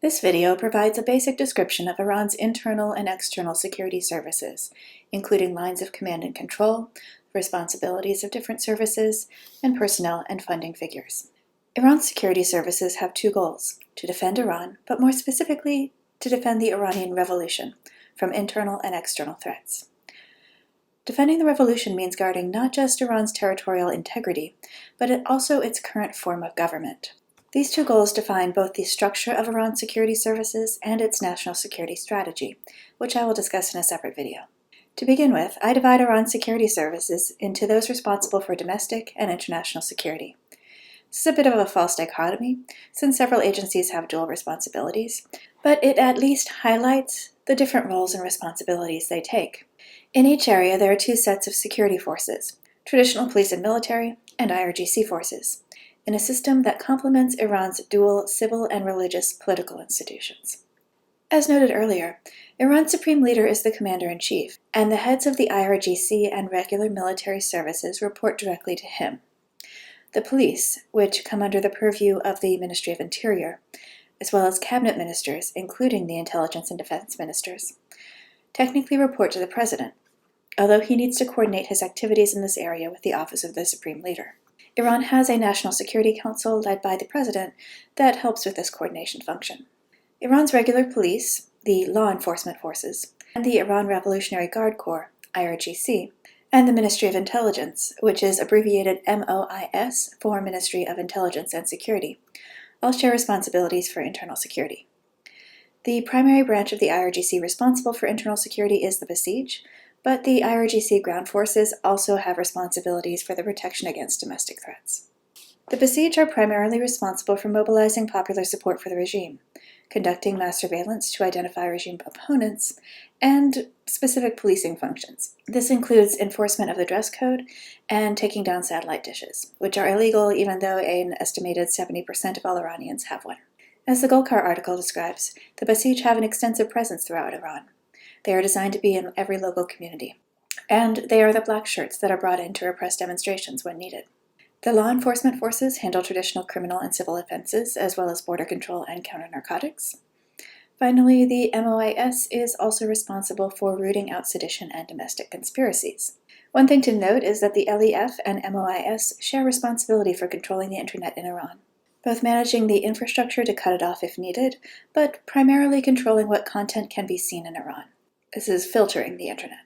This video provides a basic description of Iran's internal and external security services, including lines of command and control, responsibilities of different services, and personnel and funding figures. Iran's security services have two goals: to defend Iran, but more specifically, to defend the Iranian revolution from internal and external threats. Defending the revolution means guarding not just Iran's territorial integrity, but also its current form of government. These two goals define both the structure of Iran's security services and its national security strategy, which I will discuss in a separate video. To begin with, I divide Iran's security services into those responsible for domestic and international security. This is a bit of a false dichotomy, since several agencies have dual responsibilities, but it at least highlights the different roles and responsibilities they take. In each area, there are two sets of security forces: traditional police and military, and IRGC forces, in a system that complements Iran's dual civil and religious political institutions. As noted earlier, Iran's supreme leader is the commander-in-chief, and the heads of the IRGC and regular military services report directly to him. The police, which come under the purview of the Ministry of Interior, as well as cabinet ministers, including the intelligence and defense ministers, technically report to the president, although he needs to coordinate his activities in this area with the office of the supreme leader. Iran has a National Security Council led by the president that helps with this coordination function. Iran's regular police, the law enforcement forces, and the Iran Revolutionary Guard Corps, IRGC, and the Ministry of Intelligence, which is abbreviated MOIS for Ministry of Intelligence and Security, all share responsibilities for internal security. The primary branch of the IRGC responsible for internal security is the Basij, but the IRGC ground forces also have responsibilities for the protection against domestic threats. The Basij are primarily responsible for mobilizing popular support for the regime, conducting mass surveillance to identify regime opponents, and specific policing functions. This includes enforcement of the dress code and taking down satellite dishes, which are illegal even though an estimated 70% of all Iranians have one. As the Golkar article describes, the Basij have an extensive presence throughout Iran. They are designed to be in every local community, and they are the black shirts that are brought in to repress demonstrations when needed. The law enforcement forces handle traditional criminal and civil offenses, as well as border control and counter-narcotics. Finally, the MOIS is also responsible for rooting out sedition and domestic conspiracies. One thing to note is that the LEF and MOIS share responsibility for controlling the internet in Iran, both managing the infrastructure to cut it off if needed, but primarily controlling what content can be seen in Iran. This is filtering the internet.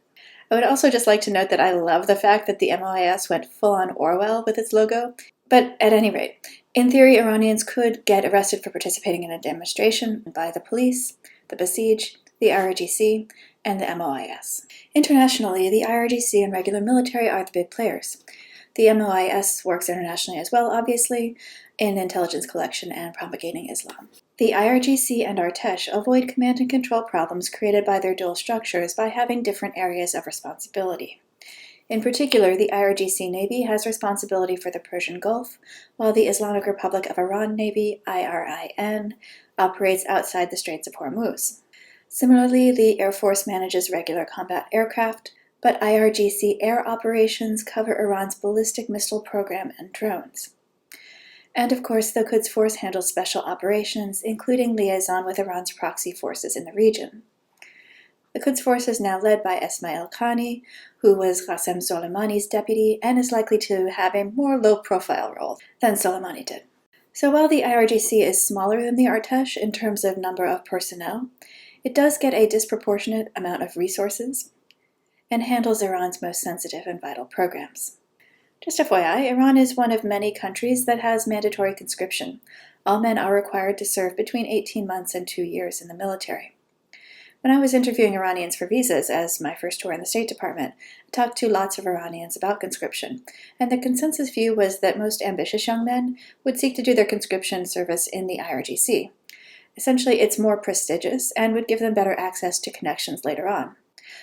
I would also just like to note that I love the fact that the MOIS went full-on Orwell with its logo, but at any rate, in theory, Iranians could get arrested for participating in a demonstration by the police, the Basij, the IRGC, and the MOIS. Internationally, the IRGC and regular military are the big players. The MOIS works internationally as well, obviously, in intelligence collection and propagating Islam. The IRGC and Artesh avoid command and control problems created by their dual structures by having different areas of responsibility. In particular, the IRGC Navy has responsibility for the Persian Gulf, while the Islamic Republic of Iran Navy, IRIN, operates outside the Straits of Hormuz. Similarly, the Air Force manages regular combat aircraft, but IRGC air operations cover Iran's ballistic missile program and drones. And of course, the Quds Force handles special operations, including liaison with Iran's proxy forces in the region. The Quds Force is now led by Esmail Khani, who was Qasem Soleimani's deputy and is likely to have a more low-profile role than Soleimani did. So while the IRGC is smaller than the Artesh in terms of number of personnel, it does get a disproportionate amount of resources and handles Iran's most sensitive and vital programs. Just FYI, Iran is one of many countries that has mandatory conscription. All men are required to serve between 18 months and 2 years in the military. When I was interviewing Iranians for visas as my first tour in the State Department, I talked to lots of Iranians about conscription, and the consensus view was that most ambitious young men would seek to do their conscription service in the IRGC. Essentially, it's more prestigious and would give them better access to connections later on.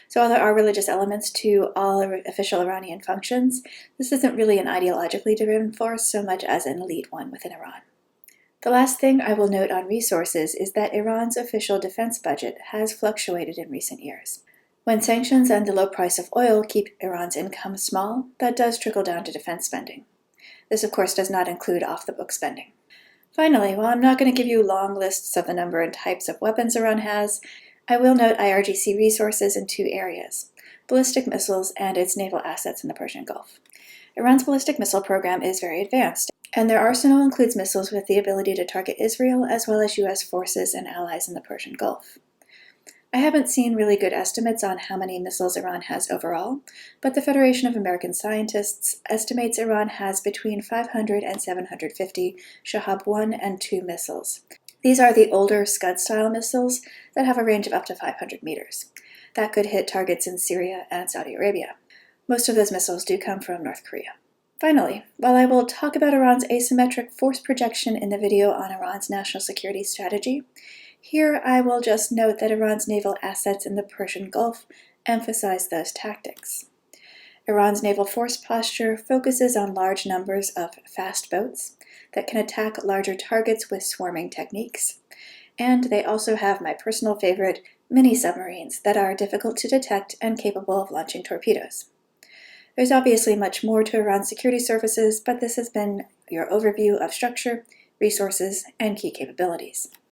So while there are religious elements to all official Iranian functions, this isn't really an ideologically driven force so much as an elite one within Iran. The last thing I will note on resources is that Iran's official defense budget has fluctuated in recent years. When sanctions and the low price of oil keep Iran's income small, that does trickle down to defense spending. This, of course, does not include off-the-book spending. Finally, while I'm not going to give you long lists of the number and types of weapons Iran has, I will note IRGC resources in two areas: ballistic missiles and its naval assets in the Persian Gulf. Iran's ballistic missile program is very advanced, and their arsenal includes missiles with the ability to target Israel as well as U.S. forces and allies in the Persian Gulf. I haven't seen really good estimates on how many missiles Iran has overall, but the Federation of American Scientists estimates Iran has between 500 and 750 Shahab 1 and 2 missiles. These are the older Scud-style missiles that have a range of up to 500 meters. That could hit targets in Syria and Saudi Arabia. Most of those missiles do come from North Korea. Finally, while I will talk about Iran's asymmetric force projection in the video on Iran's national security strategy, here I will just note that Iran's naval assets in the Persian Gulf emphasize those tactics. Iran's naval force posture focuses on large numbers of fast boats that can attack larger targets with swarming techniques, and they also have my personal favorite, mini-submarines that are difficult to detect and capable of launching torpedoes. There's obviously much more to Iran's security services, but this has been your overview of structure, resources, and key capabilities.